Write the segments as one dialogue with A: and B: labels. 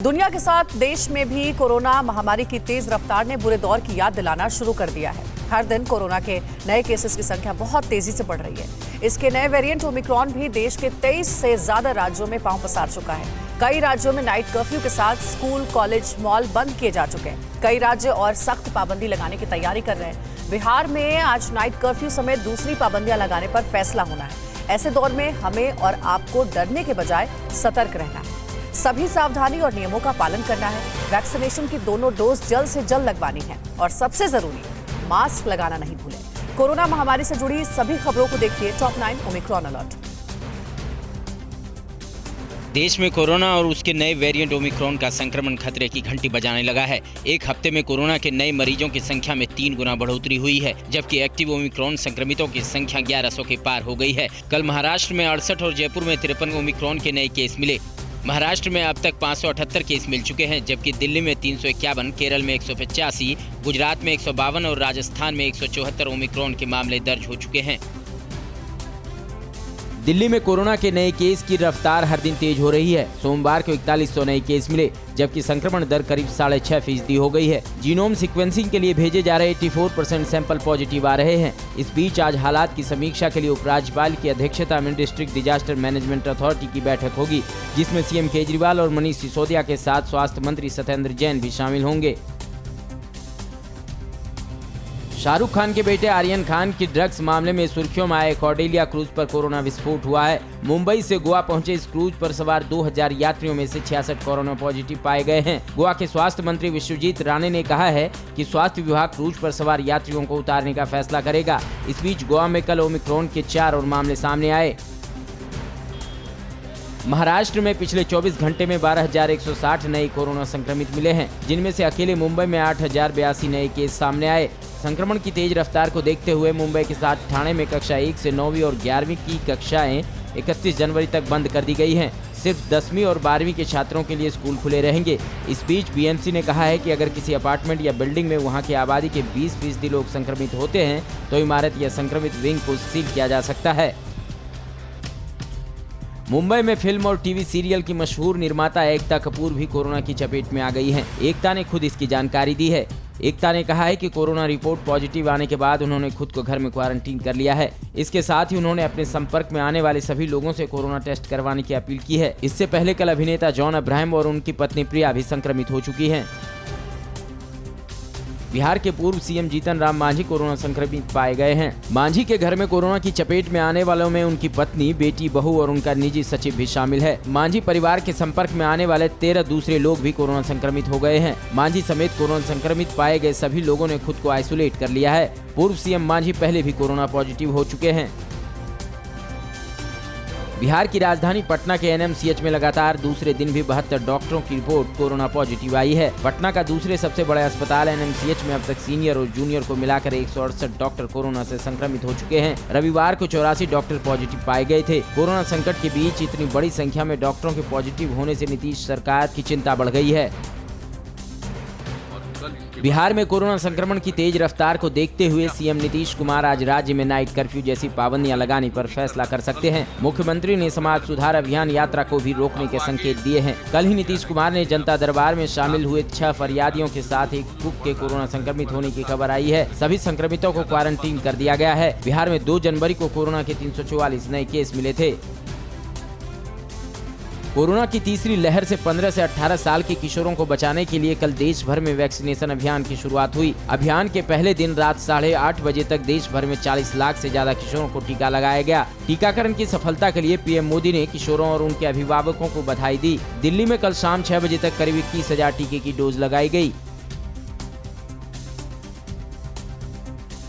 A: दुनिया के साथ देश में भी कोरोना महामारी की तेज रफ्तार ने बुरे दौर की याद दिलाना शुरू कर दिया है। हर दिन कोरोना के नए केसेस की संख्या बहुत तेजी से बढ़ रही है। इसके नए वेरिएंट ओमिक्रॉन भी देश के 23 से ज्यादा राज्यों में पांव पसार चुका है। कई राज्यों में नाइट कर्फ्यू के साथ स्कूल, कॉलेज, मॉल बंद किए जा चुके हैं। कई राज्य और सख्त पाबंदी लगाने की तैयारी कर रहे हैं। बिहार में आज नाइट कर्फ्यू समेत दूसरी पाबंदियां लगाने पर फैसला होना है। ऐसे दौर में हमें और आपको डरने के बजाय सतर्क रहना है। सभी सावधानी और नियमों का पालन करना है। वैक्सीनेशन की दोनों डोज जल्द से जल्द लगवानी है और सबसे जरूरी मास्क लगाना नहीं भूलें। कोरोना महामारी से जुड़ी सभी खबरों को देखिए टॉप 9 ओमिक्रॉन अलर्ट।
B: देश में कोरोना और उसके नए वेरिएंट ओमिक्रॉन का संक्रमण खतरे की घंटी बजाने लगा है। एक हफ्ते में कोरोना के नए मरीजों की संख्या में 3 गुना बढ़ोतरी हुई है, जबकि एक्टिव ओमिक्रॉन संक्रमितों की संख्या 1100 के पार हो गई है। कल महाराष्ट्र में 68 और जयपुर में 53 ओमिक्रॉन के नए केस मिले। महाराष्ट्र में अब तक 578 केस मिल चुके हैं, जबकि दिल्ली में 351, केरल में 185, गुजरात में 152 और राजस्थान में 174 ओमिक्रॉन के मामले दर्ज हो चुके हैं। दिल्ली में कोरोना के नए केस की रफ्तार हर दिन तेज हो रही है। सोमवार को 4100 नए केस मिले, जबकि संक्रमण दर करीब 6.5% हो गई है। जीनोम सीक्वेंसिंग के लिए भेजे जा रहे 84% सैंपल पॉजिटिव आ रहे हैं। इस बीच आज हालात की समीक्षा के लिए उपराज्यपाल की अध्यक्षता में डिस्ट्रिक्ट डिजास्टर मैनेजमेंट अथॉरिटी की बैठक होगी, जिसमें सीएम केजरीवाल और मनीष सिसोदिया के साथ स्वास्थ्य मंत्री सत्येंद्र जैन भी शामिल होंगे। शाहरुख खान के बेटे आर्यन खान की ड्रग्स मामले में सुर्खियों में आए कॉर्डेलिया क्रूज पर कोरोना विस्फोट हुआ है। मुंबई से गोवा पहुंचे इस क्रूज पर सवार 2000 यात्रियों में से 66 कोरोना पॉजिटिव पाए गए हैं। गोवा के स्वास्थ्य मंत्री विश्वजीत राणे ने कहा है कि स्वास्थ्य विभाग क्रूज पर सवार यात्रियों को उतारने का फैसला करेगा। इस बीच गोवा में कल ओमिक्रॉन के 4 और मामले सामने आए। महाराष्ट्र में पिछले 24 घंटे में 12,160 नए कोरोना संक्रमित मिले हैं, जिनमें से अकेले मुंबई में 8,082 नए केस सामने आए। संक्रमण की तेज रफ्तार को देखते हुए मुंबई के साथ ठाणे में कक्षा 1 से 9वीं और 11वीं की कक्षाएं 31 जनवरी तक बंद कर दी गई हैं। सिर्फ 10वीं और 12वीं के छात्रों के लिए स्कूल खुले रहेंगे। इस बीच बीएमसी ने कहा है कि अगर किसी अपार्टमेंट या बिल्डिंग में वहां की आबादी के 20% लोग संक्रमित होते हैं तो इमारत या संक्रमित विंग को सील किया जा सकता है। मुंबई में फिल्म और टीवी सीरियल की मशहूर निर्माता एकता कपूर भी कोरोना की चपेट में आ गई हैं। एकता ने खुद इसकी जानकारी दी है। एकता ने कहा है कि कोरोना रिपोर्ट पॉजिटिव आने के बाद उन्होंने खुद को घर में क्वारंटीन कर लिया है। इसके साथ ही उन्होंने अपने संपर्क में आने वाले सभी लोगों से कोरोना टेस्ट करवाने की अपील की है। इससे पहले कल अभिनेता जॉन अब्राहम और उनकी पत्नी प्रिया भी संक्रमित हो चुकी हैं। बिहार के पूर्व सीएम जीतन राम मांझी कोरोना संक्रमित पाए गए हैं। मांझी के घर में कोरोना की चपेट में आने वालों में उनकी पत्नी, बेटी, बहू और उनका निजी सचिव भी शामिल है। मांझी परिवार के संपर्क में आने वाले 13 दूसरे लोग भी कोरोना संक्रमित हो गए हैं। मांझी समेत कोरोना संक्रमित पाए गए सभी लोगों ने खुद को आइसोलेट कर लिया है। पूर्व सीएम मांझी पहले भी कोरोना पॉजिटिव हो चुके हैं। बिहार की राजधानी पटना के एनएमसीएच में लगातार दूसरे दिन भी 72 डॉक्टरों की रिपोर्ट कोरोना पॉजिटिव आई है। पटना का दूसरे सबसे बड़ा अस्पताल एनएमसीएच में अब तक सीनियर और जूनियर को मिलाकर 168 डॉक्टर कोरोना से संक्रमित हो चुके हैं। रविवार को 84 डॉक्टर पॉजिटिव पाए गए थे। कोरोना संकट के बीच इतनी बड़ी संख्या में डॉक्टरों के पॉजिटिव होने से नीतीश सरकार की चिंता बढ़ गई है। बिहार में कोरोना संक्रमण की तेज रफ्तार को देखते हुए सीएम नीतीश कुमार आज राज्य में नाइट कर्फ्यू जैसी पाबंदियां लगाने पर फैसला कर सकते हैं। मुख्यमंत्री ने समाज सुधार अभियान यात्रा को भी रोकने के संकेत दिए हैं। कल ही नीतीश कुमार ने जनता दरबार में शामिल हुए 6 फरियादियों के साथ एक कुक के कोरोना संक्रमित होने की खबर आई है। सभी संक्रमितों को क्वारंटीन कर दिया गया है। बिहार में 2 जनवरी को कोरोना के 344 नए केस मिले थे। कोरोना की तीसरी लहर से 15 से 18 साल के किशोरों को बचाने के लिए कल देश भर में वैक्सीनेशन अभियान की शुरुआत हुई। अभियान के पहले दिन रात 8:30 बजे तक देश भर में 40 लाख से ज्यादा किशोरों को टीका लगाया गया। टीकाकरण की सफलता के लिए पीएम मोदी ने किशोरों और उनके अभिभावकों को बधाई दी। दिल्ली में कल शाम 6 बजे तक करीब 21,000 टीके की डोज लगाई गई।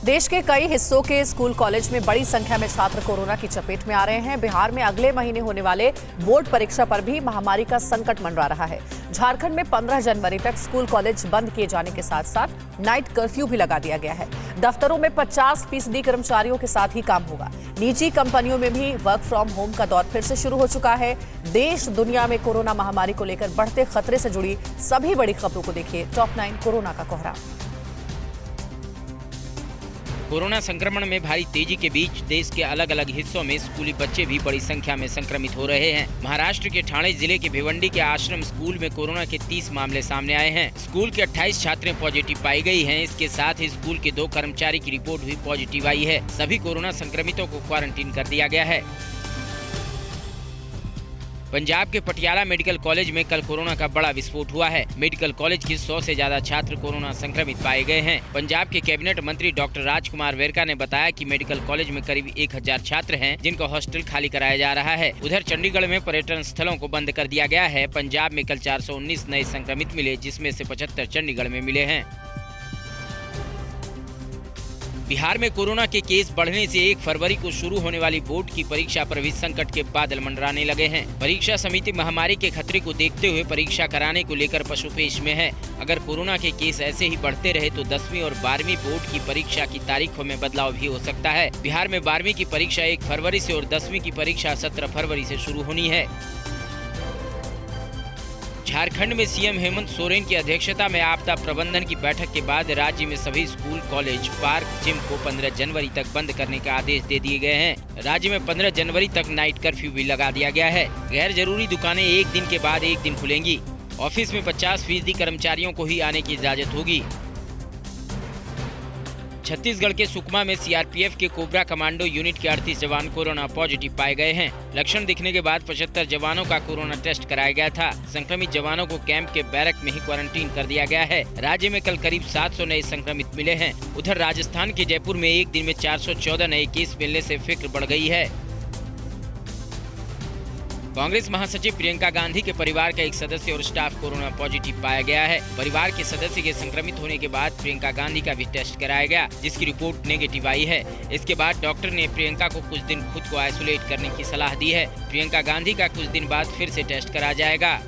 A: देश के कई हिस्सों के स्कूल, कॉलेज में बड़ी संख्या में छात्र कोरोना की चपेट में आ रहे हैं। बिहार में अगले महीने होने वाले बोर्ड परीक्षा पर भी महामारी का संकट मंडरा रहा है। झारखंड में 15 जनवरी तक स्कूल, कॉलेज बंद किए जाने के साथ साथ नाइट कर्फ्यू भी लगा दिया गया है। दफ्तरों में 50% कर्मचारियों के साथ ही काम होगा। निजी कंपनियों में भी वर्क फ्रॉम होम का दौर फिर से शुरू हो चुका है। देश दुनिया में कोरोना महामारी को लेकर बढ़ते खतरे से जुड़ी सभी बड़ी खबरों को देखिए टॉप 9 कोरोना का कोहरा।
B: कोरोना संक्रमण में भारी तेजी के बीच देश के अलग अलग हिस्सों में स्कूली बच्चे भी बड़ी संख्या में संक्रमित हो रहे हैं। महाराष्ट्र के ठाणे जिले के भिवंडी के आश्रम स्कूल में कोरोना के 30 मामले सामने आए हैं। स्कूल के 28 छात्रें पॉजिटिव पाई गई हैं। इसके साथ ही स्कूल के 2 कर्मचारी की रिपोर्ट भी पॉजिटिव आई है। सभी कोरोना संक्रमितों को क्वारंटीन कर दिया गया है। पंजाब के पटियाला मेडिकल कॉलेज में कल कोरोना का बड़ा विस्फोट हुआ है। मेडिकल कॉलेज के 100 से ज्यादा छात्र कोरोना संक्रमित पाए गए हैं। पंजाब के कैबिनेट मंत्री डॉक्टर राजकुमार वेरका ने बताया कि मेडिकल कॉलेज में करीब 1000 छात्र हैं, जिनका हॉस्टल खाली कराया जा रहा है। उधर चंडीगढ़ में पर्यटन स्थलों को बंद कर दिया गया है। पंजाब में कल 419 नए संक्रमित मिले, जिसमें से 75 चंडीगढ़ में मिले हैं। बिहार में कोरोना के केस बढ़ने से 1 फरवरी को शुरू होने वाली बोर्ड की परीक्षा पर भी संकट के बादल मंडराने लगे हैं। परीक्षा समिति महामारी के खतरे को देखते हुए परीक्षा कराने को लेकर पशुपेश में है। अगर कोरोना के केस ऐसे ही बढ़ते रहे तो 10वीं और 12वीं बोर्ड की परीक्षा की तारीखों में बदलाव भी हो सकता है। बिहार में 12वीं की परीक्षा 1 फरवरी से और 10वीं की परीक्षा 17 फरवरी से शुरू होनी है। झारखंड में सीएम हेमंत सोरेन की अध्यक्षता में आपदा प्रबंधन की बैठक के बाद राज्य में सभी स्कूल, कॉलेज, पार्क, जिम को 15 जनवरी तक बंद करने का आदेश दे दिए गए हैं। राज्य में 15 जनवरी तक नाइट कर्फ्यू भी लगा दिया गया है। गैर जरूरी दुकानें 1 दिन के बाद 1 दिन खुलेंगी। ऑफिस में 50% कर्मचारियों को ही आने की इजाजत होगी। छत्तीसगढ़ के सुकमा में सीआरपीएफ के कोबरा कमांडो यूनिट के 38 जवान कोरोना पॉजिटिव पाए गए हैं। लक्षण दिखने के बाद 75 जवानों का कोरोना टेस्ट कराया गया था। संक्रमित जवानों को कैंप के बैरक में ही क्वारंटीन कर दिया गया है। राज्य में कल करीब 700 नए संक्रमित मिले हैं। उधर राजस्थान के जयपुर में एक दिन में 414 नए केस मिलने से फिक्र बढ़ गई है। कांग्रेस महासचिव प्रियंका गांधी के परिवार का एक सदस्य और स्टाफ कोरोना पॉजिटिव पाया गया है। परिवार के सदस्य के संक्रमित होने के बाद प्रियंका गांधी का भी टेस्ट कराया गया, जिसकी रिपोर्ट नेगेटिव आई है। इसके बाद डॉक्टर ने प्रियंका को कुछ दिन खुद को आइसोलेट करने की सलाह दी है। प्रियंका गांधी का कुछ दिन बाद फिर से टेस्ट करा जाएगा।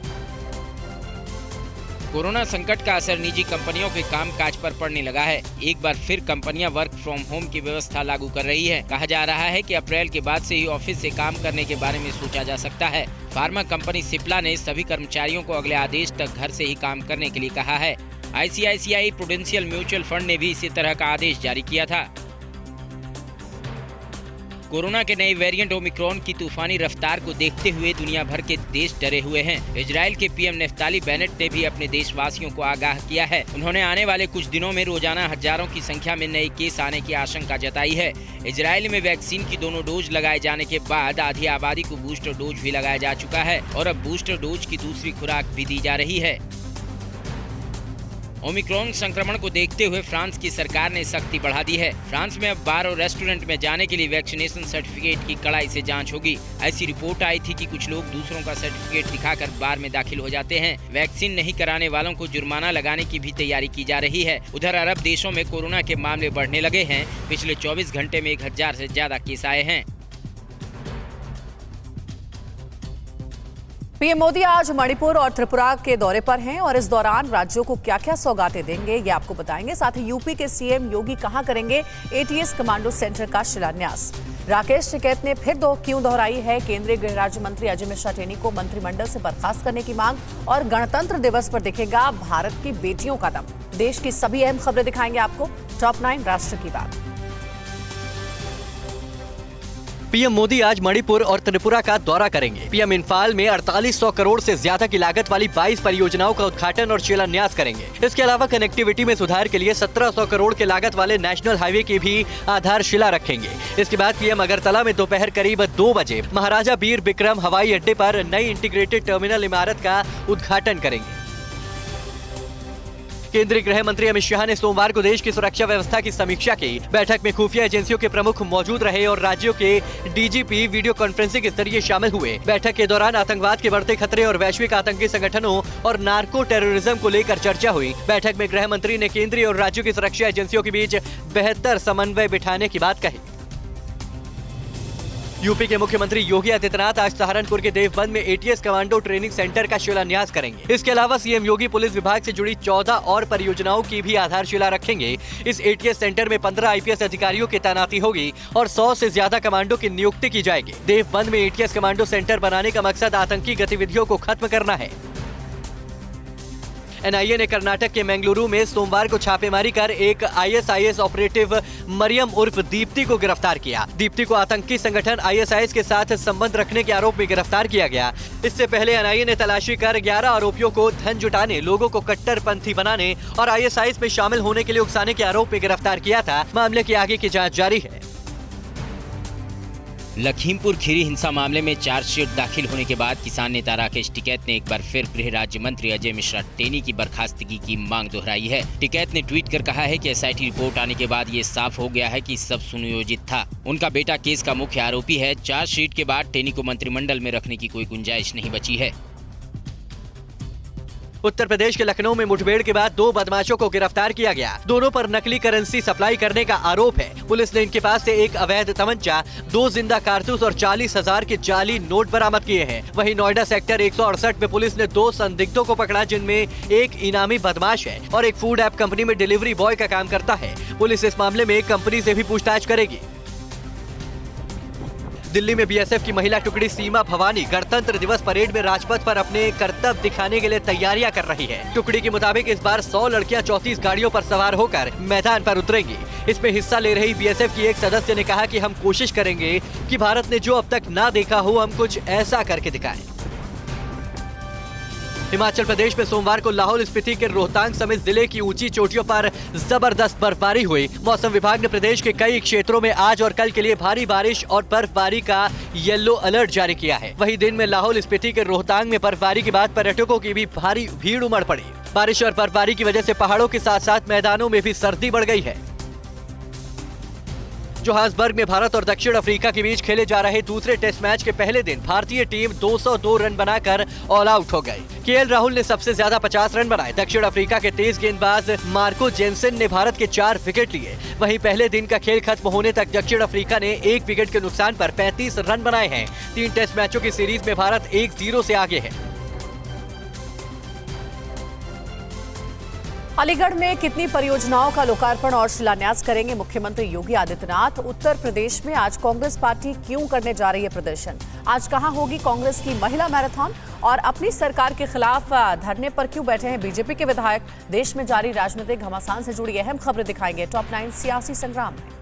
B: कोरोना संकट का असर निजी कंपनियों के कामकाज पर पड़ने लगा है। एक बार फिर कंपनियां वर्क फ्रॉम होम की व्यवस्था लागू कर रही है। कहा जा रहा है कि अप्रैल के बाद से ही ऑफिस से काम करने के बारे में सोचा जा सकता है। फार्मा कंपनी सिप्ला ने सभी कर्मचारियों को अगले आदेश तक घर से ही काम करने के लिए कहा है। आईसीआईसीआई प्रूडेंशियल म्यूचुअल फंड ने भी इसी तरह का आदेश जारी किया था। कोरोना के नए वेरिएंट ओमिक्रॉन की तूफानी रफ्तार को देखते हुए दुनिया भर के देश डरे हुए हैं। इजराइल के पीएम नेफ्ताली बेनेट ने भी अपने देशवासियों को आगाह किया है। उन्होंने आने वाले कुछ दिनों में रोजाना हजारों की संख्या में नए केस आने की आशंका जताई है। इजराइल में वैक्सीन की दोनों डोज लगाए जाने के बाद आधी आबादी को बूस्टर डोज भी लगाया जा चुका है और अब बूस्टर डोज की दूसरी खुराक भी दी जा रही है। ओमिक्रॉन संक्रमण को देखते हुए फ्रांस की सरकार ने सख्ती बढ़ा दी है। फ्रांस में अब बार और रेस्टोरेंट में जाने के लिए वैक्सीनेशन सर्टिफिकेट की कड़ाई से जांच होगी। ऐसी रिपोर्ट आई थी कि कुछ लोग दूसरों का सर्टिफिकेट दिखाकर बार में दाखिल हो जाते हैं। वैक्सीन नहीं कराने वालों को जुर्माना लगाने की भी तैयारी की जा रही है। उधर अरब देशों में कोरोना के मामले बढ़ने लगे हैं। पिछले 24 घंटे में 1000 से ज्यादा केस आए हैं।
A: पीएम मोदी आज मणिपुर और त्रिपुरा के दौरे पर हैं और इस दौरान राज्यों को क्या क्या सौगातें देंगे ये आपको बताएंगे। साथ ही यूपी के सीएम योगी कहां करेंगे एटीएस कमांडो सेंटर का शिलान्यास। राकेश टिकैत ने फिर क्यों दोहराई है केंद्रीय गृह राज्य मंत्री अजय मिश्रा टेनी को मंत्रिमंडल से बर्खास्त करने की मांग। और गणतंत्र दिवस पर दिखेगा भारत की बेटियों का दम। देश की सभी अहम खबरें दिखाएंगे आपको। टॉप 9 राष्ट्र की बात।
C: पीएम मोदी आज मणिपुर और त्रिपुरा का दौरा करेंगे। पीएम इम्फाल में 4800 करोड़ से ज्यादा की लागत वाली 22 परियोजनाओं का उद्घाटन और शिलान्यास करेंगे। इसके अलावा कनेक्टिविटी में सुधार के लिए 1700 करोड़ के लागत वाले नेशनल हाईवे की भी आधारशिला रखेंगे। इसके बाद पीएम अगरतला में दोपहर करीब 2 बजे महाराजा बीर बिक्रम हवाई अड्डे पर नई इंटीग्रेटेड टर्मिनल इमारत का उद्घाटन करेंगे। केंद्रीय गृह मंत्री अमित शाह ने सोमवार को देश की सुरक्षा व्यवस्था की समीक्षा की। बैठक में खुफिया एजेंसियों के प्रमुख मौजूद रहे और राज्यों के डीजीपी वीडियो कॉन्फ्रेंसिंग के जरिए शामिल हुए। बैठक के दौरान आतंकवाद के बढ़ते खतरे और वैश्विक आतंकी संगठनों और नार्को टेररिज्म को लेकर चर्चा हुई। बैठक में गृह मंत्री ने केंद्रीय और राज्यों की सुरक्षा एजेंसियों के बीच बेहतर समन्वय बिठाने की बात कही। यूपी के मुख्यमंत्री योगी आदित्यनाथ आज सहारनपुर के देवबंद में एटीएस कमांडो ट्रेनिंग सेंटर का शिलान्यास करेंगे। इसके अलावा सीएम योगी पुलिस विभाग से जुड़ी 14 और परियोजनाओं की भी आधारशिला रखेंगे। इस एटीएस सेंटर में 15 आईपीएस अधिकारियों की तैनाती होगी और 100 से ज्यादा कमांडो की नियुक्ति की जाएगी। देवबंद में एटीएस कमांडो सेंटर बनाने का मकसद आतंकी गतिविधियों को खत्म करना है। एनआईए ने कर्नाटक के मंगलुरु में सोमवार को छापेमारी कर एक आईएसआईएस ऑपरेटिव मरियम उर्फ दीप्ति को गिरफ्तार किया। दीप्ति को आतंकी संगठन आईएसआईएस के साथ संबंध रखने के आरोप में गिरफ्तार किया गया। इससे पहले एनआईए ने तलाशी कर 11 आरोपियों को धन जुटाने, लोगों को कट्टरपंथी बनाने और आईएसआईएस में शामिल होने के लिए उकसाने के आरोप में गिरफ्तार किया था। मामले की आगे की जाँच जारी है।
B: लखीमपुर खीरी हिंसा मामले में चार्जशीट दाखिल होने के बाद किसान नेता राकेश टिकैत ने एक बार फिर गृह राज्य मंत्री अजय मिश्रा टेनी की बर्खास्तगी की मांग दोहराई है। टिकैत ने ट्वीट कर कहा है कि एसआईटी रिपोर्ट आने के बाद ये साफ हो गया है कि सब सुनियोजित था। उनका बेटा केस का मुख्य आरोपी है। चार्जशीट के बाद टेनी को मंत्रिमंडल में रखने की कोई गुंजाइश नहीं बची है।
C: उत्तर प्रदेश के लखनऊ में मुठभेड़ के बाद 2 बदमाशों को गिरफ्तार किया गया। दोनों पर नकली करेंसी सप्लाई करने का आरोप है। पुलिस ने इनके पास से एक अवैध तमंचा, 2 जिंदा कारतूस और 40,000 के जाली नोट बरामद किए हैं। वहीं नोएडा सेक्टर 168 में पुलिस ने 2 संदिग्धों को पकड़ा, जिनमें एक इनामी बदमाश है और एक फूड ऐप कंपनी में डिलीवरी बॉय का काम करता है। पुलिस इस मामले में कंपनी से भी पूछताछ करेगी। दिल्ली में बीएसएफ की महिला टुकड़ी सीमा भवानी गणतंत्र दिवस परेड में राजपथ पर अपने कर्तव्य दिखाने के लिए तैयारियां कर रही है। टुकड़ी के मुताबिक इस बार 100 लड़कियां 34 गाड़ियों पर सवार होकर मैदान पर उतरेंगी। इसमें हिस्सा ले रही बीएसएफ की एक सदस्य ने कहा कि हम कोशिश करेंगे कि भारत ने जो अब तक ना देखा हो, हम कुछ ऐसा करके दिखाएं। हिमाचल प्रदेश में सोमवार को लाहौल स्पीति के रोहतांग समेत जिले की ऊंची चोटियों पर जबरदस्त बर्फबारी हुई। मौसम विभाग ने प्रदेश के कई क्षेत्रों में आज और कल के लिए भारी बारिश और बर्फबारी का येलो अलर्ट जारी किया है। वहीं दिन में लाहौल स्पीति के रोहतांग में बर्फबारी के बाद पर्यटकों की भी भारी भीड़ उमड़ पड़ी। बारिश और बर्फबारी की वजह से पहाड़ों के साथ साथ मैदानों में भी सर्दी बढ़ गई है। जोहान्सबर्ग में भारत और दक्षिण अफ्रीका के बीच खेले जा रहे दूसरे टेस्ट मैच के पहले दिन भारतीय टीम 202 रन बनाकर ऑल आउट हो गई। केएल राहुल ने सबसे ज्यादा 50 रन बनाए। दक्षिण अफ्रीका के तेज गेंदबाज मार्को जेनसेन ने भारत के 4 विकेट लिए। वहीं पहले दिन का खेल खत्म होने तक दक्षिण अफ्रीका ने 1 विकेट के नुकसान पर 35 रन बनाए हैं। 3 टेस्ट मैचों की सीरीज में भारत 1-0 से आगे है।
A: अलीगढ़ में कितनी परियोजनाओं का लोकार्पण और शिलान्यास करेंगे मुख्यमंत्री योगी आदित्यनाथ? उत्तर प्रदेश में आज कांग्रेस पार्टी क्यों करने जा रही है प्रदर्शन? आज कहां होगी कांग्रेस की महिला मैराथन? और अपनी सरकार के खिलाफ धरने पर क्यों बैठे हैं बीजेपी के विधायक? देश में जारी राजनीतिक घमासान से जुड़ी अहम खबरें दिखाएंगे टॉप 9 सियासी संग्राम में।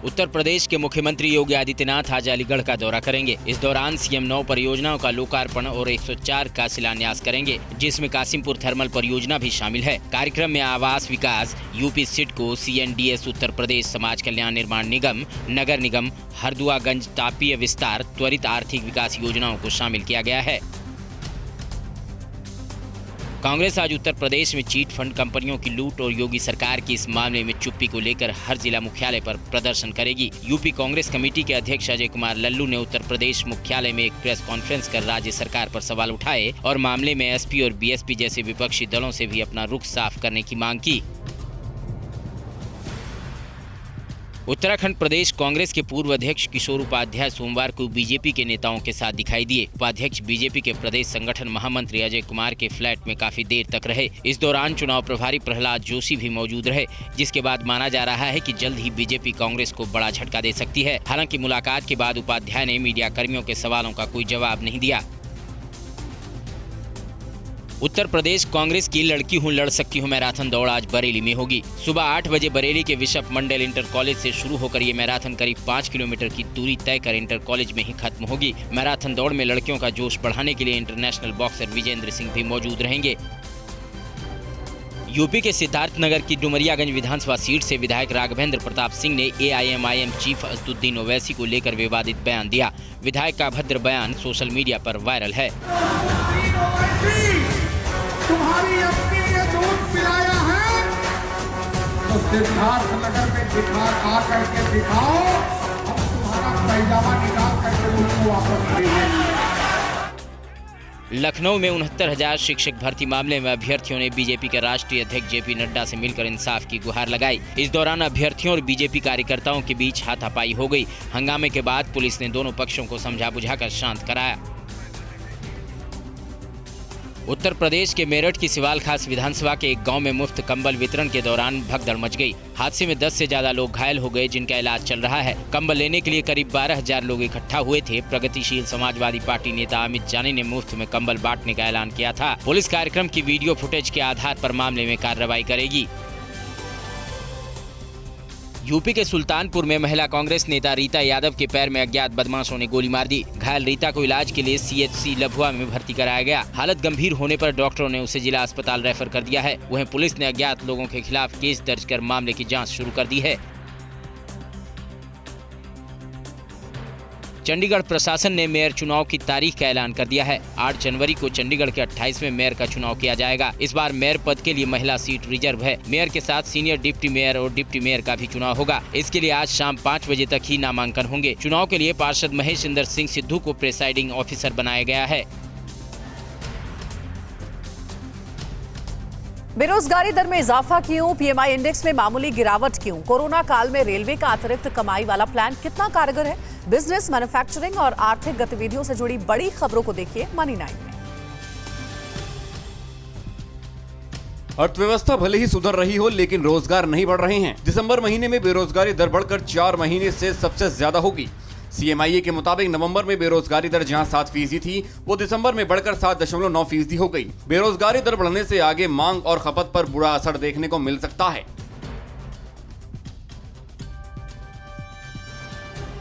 B: उत्तर प्रदेश के मुख्यमंत्री योगी आदित्यनाथ आज अलीगढ़ का दौरा करेंगे। इस दौरान सीएम 9 परियोजनाओं का लोकार्पण और 104 का शिलान्यास करेंगे, जिसमें कासिमपुर थर्मल परियोजना भी शामिल है। कार्यक्रम में आवास विकास, यूपी सिडको, सीएनडीएस उत्तर प्रदेश समाज कल्याण निर्माण निगम, नगर निगम, हरदुआगंज तापीय विस्तार, त्वरित आर्थिक विकास योजनाओं को शामिल किया गया है। कांग्रेस आज उत्तर प्रदेश में चीट फंड कंपनियों की लूट और योगी सरकार की इस मामले में चुप्पी को लेकर हर जिला मुख्यालय पर प्रदर्शन करेगी। यूपी कांग्रेस कमेटी के अध्यक्ष अजय कुमार लल्लू ने उत्तर प्रदेश मुख्यालय में एक प्रेस कॉन्फ्रेंस कर राज्य सरकार पर सवाल उठाए और मामले में एसपी और बीएसपी जैसे विपक्षी दलों से भी अपना रुख साफ करने की मांग की। उत्तराखंड प्रदेश कांग्रेस के पूर्व अध्यक्ष किशोर उपाध्याय सोमवार को बीजेपी के नेताओं के साथ दिखाई दिए। उपाध्यक्ष बीजेपी के प्रदेश संगठन महामंत्री अजय कुमार के फ्लैट में काफी देर तक रहे। इस दौरान चुनाव प्रभारी प्रहलाद जोशी भी मौजूद रहे, जिसके बाद माना जा रहा है कि जल्द ही बीजेपी कांग्रेस को बड़ा झटका दे सकती है। हालांकि मुलाकात के बाद उपाध्याय ने मीडिया कर्मियों के सवालों का कोई जवाब नहीं दिया। उत्तर प्रदेश कांग्रेस की लड़की हूं लड़ सकती हूं मैराथन दौड़ आज बरेली में होगी। सुबह 8 बजे बरेली के बिशप मंडल इंटर कॉलेज से शुरू होकर ये मैराथन करीब 5 किलोमीटर की दूरी तय कर इंटर कॉलेज में ही खत्म होगी। मैराथन दौड़ में लड़कियों का जोश बढ़ाने के लिए इंटरनेशनल बॉक्सर विजेंद्र सिंह भी मौजूद रहेंगे। यूपी के सिद्धार्थनगर की डुमरियागंज विधानसभा सीट से विधायक राघवेंद्र प्रताप सिंह ने एआईएमआईएम चीफ असदुद्दीन ओवैसी को लेकर विवादित बयान दिया। विधायक का अभद्र बयान सोशल मीडिया पर वायरल है।
D: तुम्हारी अपनी ने दूध पिलाया है तो सिद्धार्थनगर में दिखा आकर के दिखाओ, हम तुम्हारा पैजामा निकाल करके उनको वापस भेजेंगे।
B: लखनऊ में 69,000 शिक्षक भर्ती मामले में अभ्यर्थियों ने बीजेपी के राष्ट्रीय अध्यक्ष जेपी नड्डा से मिलकर इंसाफ की गुहार लगाई। इस दौरान अभ्यर्थियों और बीजेपी कार्यकर्ताओं के बीच हाथापाई हो गई। हंगामे के बाद पुलिस ने दोनों पक्षों को समझा बुझाकर शांत कराया। उत्तर प्रदेश के मेरठ की सिवाल खास विधानसभा के एक गांव में मुफ्त कंबल वितरण के दौरान भगदड़ मच गई। हादसे में 10 से ज्यादा लोग घायल हो गए, जिनका इलाज चल रहा है। कंबल लेने के लिए करीब 12,000 लोग इकट्ठा हुए थे। प्रगतिशील समाजवादी पार्टी नेता अमित जानी ने मुफ्त में कंबल बांटने का ऐलान किया था। पुलिस कार्यक्रम की वीडियो फुटेज के आधार पर मामले में कार्रवाई करेगी। यूपी के सुल्तानपुर में महिला कांग्रेस नेता रीता यादव के पैर में अज्ञात बदमाशों ने गोली मार दी। घायल रीता को इलाज के लिए CHC लभुआ में भर्ती कराया गया। हालत गंभीर होने पर डॉक्टरों ने उसे जिला अस्पताल रेफर कर दिया है। वहीं पुलिस ने अज्ञात लोगों के खिलाफ केस दर्ज कर मामले की जांच शुरू कर दी है। चंडीगढ़ प्रशासन ने मेयर चुनाव की तारीख का ऐलान कर दिया है। 8 जनवरी को चंडीगढ़ के 28वें मेयर का चुनाव किया जाएगा। इस बार मेयर पद के लिए महिला सीट रिजर्व है। मेयर के साथ सीनियर डिप्टी मेयर और डिप्टी मेयर का भी चुनाव होगा। इसके लिए आज शाम 5 बजे तक ही नामांकन होंगे। चुनाव के लिए पार्षद महेश इंदर सिंह सिद्धू को प्रिसाइडिंग ऑफिसर बनाया गया है।
A: बेरोजगारी दर में इजाफा क्यों? PMI इंडेक्स में मामूली गिरावट क्यों? कोरोना काल में रेलवे का अतिरिक्त कमाई वाला प्लान कितना कारगर है? बिजनेस, मैन्युफैक्चरिंग और आर्थिक गतिविधियों से जुड़ी बड़ी खबरों को देखिए मनी 9 में।
E: अर्थव्यवस्था भले ही सुधर रही हो, लेकिन रोजगार नहीं बढ़ रहे हैं। दिसंबर महीने में बेरोजगारी दर बढ़कर 4 महीने से सबसे ज्यादा होगी। CMIA के मुताबिक नवंबर में बेरोजगारी दर जहां 7% थी, वो दिसंबर में बढ़कर 7.9% हो गई। बेरोजगारी दर बढ़ने से आगे मांग और खपत पर बुरा असर देखने को मिल सकता है।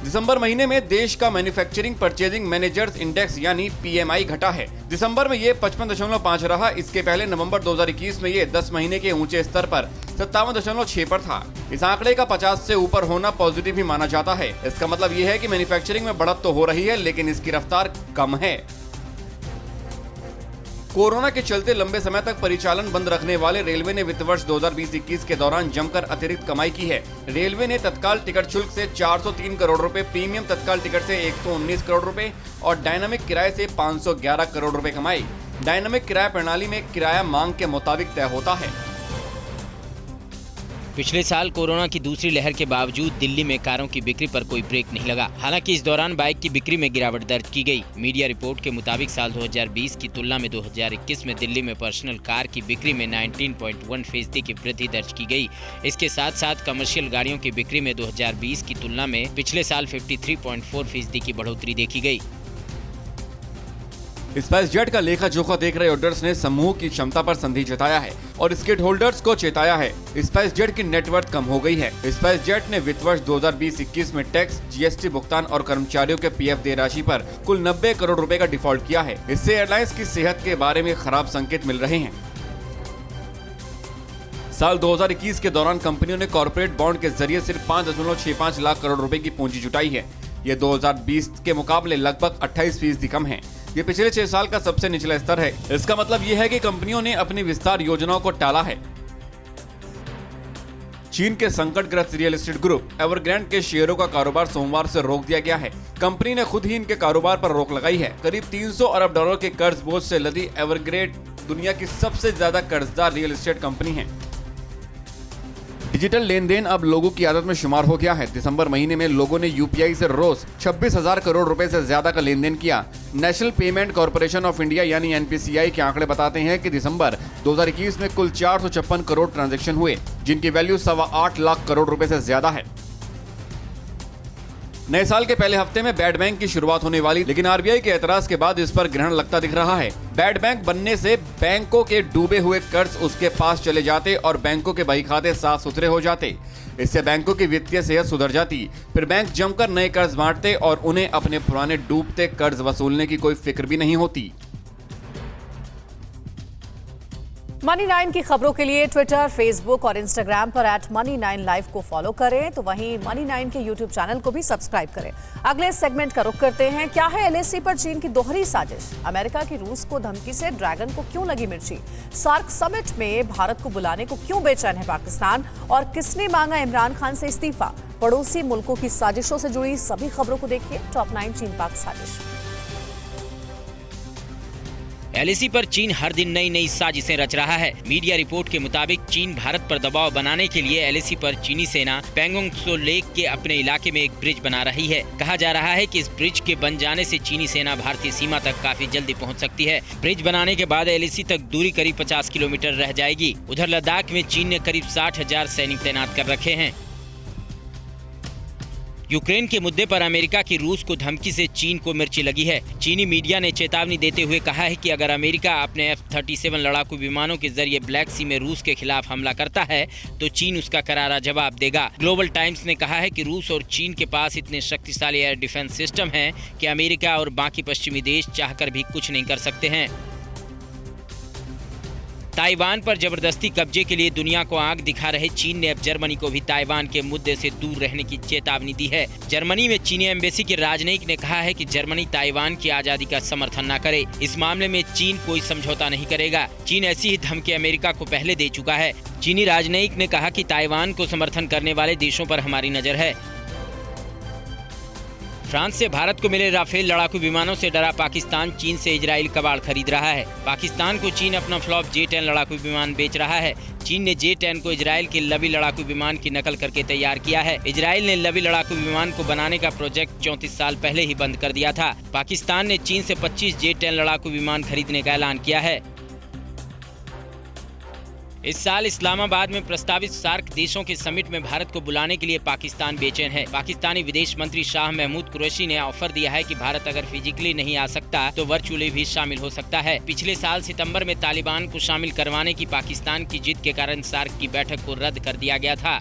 E: दिसंबर महीने में देश का मैन्युफैक्चरिंग परचेजिंग मैनेजर्स इंडेक्स यानी PMI घटा है। दिसंबर में ये 55.5 रहा। इसके पहले नवंबर 2021 में ये 10 महीने के ऊंचे स्तर पर 57.6 पर था। इस आंकड़े का 50 से ऊपर होना पॉजिटिव ही माना जाता है। इसका मतलब ये है कि मैन्युफैक्चरिंग में बढ़त तो हो रही है, लेकिन इसकी रफ्तार कम है। कोरोना के चलते लंबे समय तक परिचालन बंद रखने वाले रेलवे ने वित्त वर्ष 2020-21 के दौरान जमकर अतिरिक्त कमाई की है। रेलवे ने तत्काल टिकट शुल्क से 403 करोड़ रुपए, प्रीमियम तत्काल टिकट से 119 करोड़ रुपए और डायनामिक किराए से 511 करोड़ रुपए कमाई। डायनामिक किराया प्रणाली में किराया मांग के मुताबिक तय होता है।
B: पिछले साल कोरोना की दूसरी लहर के बावजूद दिल्ली में कारों की बिक्री पर कोई ब्रेक नहीं लगा। हालांकि इस दौरान बाइक की बिक्री में गिरावट दर्ज की गई। मीडिया रिपोर्ट के मुताबिक साल 2020 की तुलना में 2021 में दिल्ली में पर्सनल कार की बिक्री में 19.1% की वृद्धि दर्ज की गई। इसके साथ साथ कमर्शियल गाड़ियों की बिक्री में 2020 की तुलना में पिछले साल 53.4% की बढ़ोतरी देखी गई।
E: स्पाइसजेट का लेखा जोखा देख रहे ऑडिटर्स ने समूह की क्षमता पर संदेह जताया है और स्टेक होल्डर्स को चेताया है। स्पाइसजेट की नेटवर्थ कम हो गई है। स्पाइसजेट ने वित्त वर्ष 2020-21 में टैक्स, GST भुगतान और कर्मचारियों के PF देय राशि पर कुल 90 करोड़ रुपए का डिफॉल्ट किया है। इससे एयरलाइंस की सेहत के बारे में खराब संकेत मिल रहे हैं। साल 2021 के दौरान कंपनियों ने कॉर्पोरेट बॉन्ड के जरिए सिर्फ 5.65 लाख करोड़ रुपए की पूंजी जुटाई है। ये 2020 के मुकाबले लगभग 28% कम है। ये पिछले 6 साल का सबसे निचला स्तर है। इसका मतलब ये है कि कंपनियों ने अपनी विस्तार योजनाओं को टाला है। चीन के संकटग्रस्त रियल एस्टेट ग्रुप एवरग्रैंड के शेयरों का कारोबार सोमवार से रोक दिया गया है। कंपनी ने खुद ही इनके कारोबार पर रोक लगाई है। करीब 300 अरब डॉलर के कर्ज बोझ से लदी एवरग्रैंड दुनिया की सबसे ज्यादा कर्जदार रियल एस्टेट कंपनी है। डिजिटल लेन देन अब लोगों की आदत में शुमार हो गया है। दिसंबर महीने में लोगों ने UPI से रोज 26,000 करोड़ रुपए से ज्यादा का लेन देन किया। National payment corporation of India यानी NPCI के आंकड़े बताते हैं कि दिसंबर 2021 में कुल 456 करोड़ ट्रांजैक्शन हुए, जिनकी वैल्यू 8.25 लाख करोड़ रुपए से ज्यादा है। नए साल के पहले हफ्ते में बैड बैंक की शुरुआत होने वाली, लेकिन RBI के एतराज के बाद इस पर ग्रहण लगता दिख रहा है। बैड बैंक बनने से बैंकों के डूबे हुए कर्ज उसके पास चले जाते और बैंकों के बही खाते साफ सुथरे हो जाते। इससे बैंकों की वित्तीय सेहत सुधर जाती। फिर बैंक जमकर नए कर्ज बांटते और उन्हें अपने पुराने डूबते कर्ज वसूलने की कोई फिक्र भी नहीं होती।
A: मनी 9 की खबरों के लिए ट्विटर, फेसबुक और इंस्टाग्राम पर @Money9Live को फॉलो करें। तो वहीं मनी 9 के यूट्यूब चैनल को भी सब्सक्राइब करें। अगले सेगमेंट का रुख करते हैं। क्या है LAC पर चीन की दोहरी साजिश? अमेरिका की रूस को धमकी से ड्रैगन को क्यों लगी मिर्ची? सार्क समिट में भारत को बुलाने को क्यों बेचैन है पाकिस्तान? और किसने मांगा इमरान खान से इस्तीफा? पड़ोसी मुल्कों की साजिशों से जुड़ी सभी खबरों को देखिए टॉप 9 चीन पाक साजिश।
B: एलएसी पर चीन हर दिन नई नई साजिशें रच रहा है। मीडिया रिपोर्ट के मुताबिक चीन भारत पर दबाव बनाने के लिए एलएसी पर चीनी सेना पेंगोंग त्सो लेक के अपने इलाके में एक ब्रिज बना रही है। कहा जा रहा है कि इस ब्रिज के बन जाने से चीनी सेना भारतीय सीमा तक काफी जल्दी पहुंच सकती है। ब्रिज बनाने के बाद एलएसी तक दूरी करीब 50 किलोमीटर रह जाएगी। उधर लद्दाख में चीन ने करीब 60,000 सैनिक तैनात कर रखे हैं। यूक्रेन के मुद्दे पर अमेरिका की रूस को धमकी से चीन को मिर्ची लगी है। चीनी मीडिया ने चेतावनी देते हुए कहा है कि अगर अमेरिका अपने F-37 लड़ाकू विमानों के जरिए ब्लैक सी में रूस के खिलाफ हमला करता है तो चीन उसका करारा जवाब देगा। ग्लोबल टाइम्स ने कहा है कि रूस और चीन के पास इतने शक्तिशाली एयर डिफेंस सिस्टम हैं कि अमेरिका और बाकी पश्चिमी देश चाहकर भी कुछ नहीं कर सकते हैं। ताइवान पर जबरदस्ती कब्जे के लिए दुनिया को आंख दिखा रहे चीन ने अब जर्मनी को भी ताइवान के मुद्दे से दूर रहने की चेतावनी दी है। जर्मनी में चीनी एम्बेसी के राजनयिक ने कहा है कि जर्मनी ताइवान की आजादी का समर्थन न करे। इस मामले में चीन कोई समझौता नहीं करेगा। चीन ऐसी ही धमकी अमेरिका को पहले दे चुका है। चीनी राजनयिक ने कहा कि ताइवान को समर्थन करने वाले देशों पर हमारी नजर है। फ्रांस से भारत को मिले राफेल लड़ाकू विमानों से डरा पाकिस्तान चीन से इजराइल कबाड़ खरीद रहा है। पाकिस्तान को चीन अपना फ्लॉप J-10 लड़ाकू विमान बेच रहा है। चीन ने J-10 को इजराइल के लवी लड़ाकू विमान की नकल करके तैयार किया है। इजराइल ने लवी लड़ाकू विमान को बनाने का प्रोजेक्ट 34 साल पहले ही बंद कर दिया था। पाकिस्तान ने चीन से 25 J-10 लड़ाकू विमान खरीदने का ऐलान किया है। इस साल इस्लामाबाद में प्रस्तावित सार्क देशों के समिट में भारत को बुलाने के लिए पाकिस्तान बेचैन है। पाकिस्तानी विदेश मंत्री शाह महमूद कुरैशी ने ऑफर दिया है कि भारत अगर फिजिकली नहीं आ सकता तो वर्चुअली भी शामिल हो सकता है। पिछले साल सितंबर में तालिबान को शामिल करवाने की पाकिस्तान की जिद के कारण सार्क की बैठक को रद्द कर दिया गया था।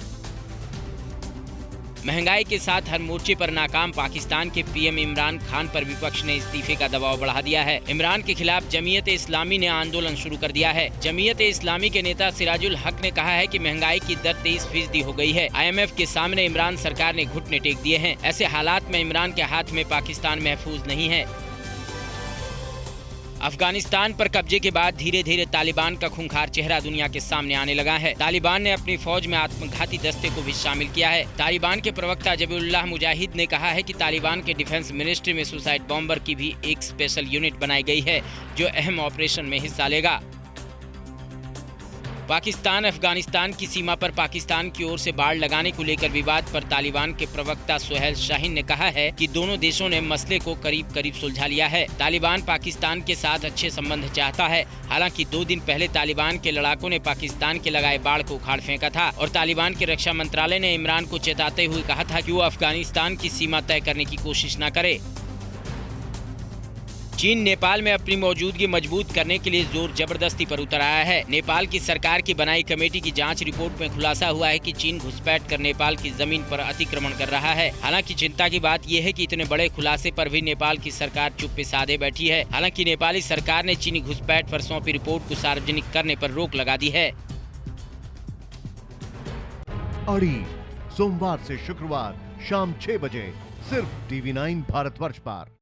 B: महंगाई के साथ हर मोर्चे पर नाकाम पाकिस्तान के पीएम इमरान खान पर विपक्ष ने इस्तीफे का दबाव बढ़ा दिया है। इमरान के खिलाफ जमीयत इस्लामी ने आंदोलन शुरू कर दिया है। जमीयत इस्लामी के नेता सिराजुल हक ने कहा है कि महंगाई की दर 23% हो गई है। IMF के सामने इमरान सरकार ने घुटने टेक दिए हैं। ऐसे हालात में इमरान के हाथ में पाकिस्तान महफूज नहीं है। अफगानिस्तान पर कब्जे के बाद धीरे धीरे तालिबान का खूंखार चेहरा दुनिया के सामने आने लगा है। तालिबान ने अपनी फौज में आत्मघाती दस्ते को भी शामिल किया है। तालिबान के प्रवक्ता जबीउल्लाह मुजाहिद ने कहा है कि तालिबान के डिफेंस मिनिस्ट्री में सुसाइड बॉम्बर की भी एक स्पेशल यूनिट बनाई गई है जो अहम ऑपरेशन में हिस्सा लेगा। पाकिस्तान अफगानिस्तान की सीमा पर पाकिस्तान की ओर से बाड़ लगाने को लेकर विवाद पर तालिबान के प्रवक्ता सुहेल शाहीन ने कहा है कि दोनों देशों ने मसले को करीब करीब सुलझा लिया है। तालिबान पाकिस्तान के साथ अच्छे संबंध चाहता है। हालांकि 2 दिन पहले तालिबान के लड़ाकों ने पाकिस्तान के लगाए बाड़ को उखाड़ फेंका था और तालिबान के रक्षा मंत्रालय ने इमरान को चेताते हुए कहा था कि वो अफगानिस्तान की सीमा तय करने की कोशिश न करे। चीन नेपाल में अपनी मौजूदगी मजबूत करने के लिए जोर जबरदस्ती पर उतर आया है। नेपाल की सरकार की बनाई कमेटी की जांच रिपोर्ट में खुलासा हुआ है कि चीन घुसपैठ कर नेपाल की जमीन पर अतिक्रमण कर रहा है। हालांकि चिंता की बात यह है कि इतने बड़े खुलासे पर भी नेपाल की सरकार चुप्पे साधे बैठी है। हालांकि नेपाली सरकार ने चीनी घुसपैठ पर सौंपी रिपोर्ट को सार्वजनिक करने पर रोक लगा दी है।
F: अड़ी सोमवार से शुक्रवार शाम 6 बजे सिर्फ TV9 भारतवर्ष पर।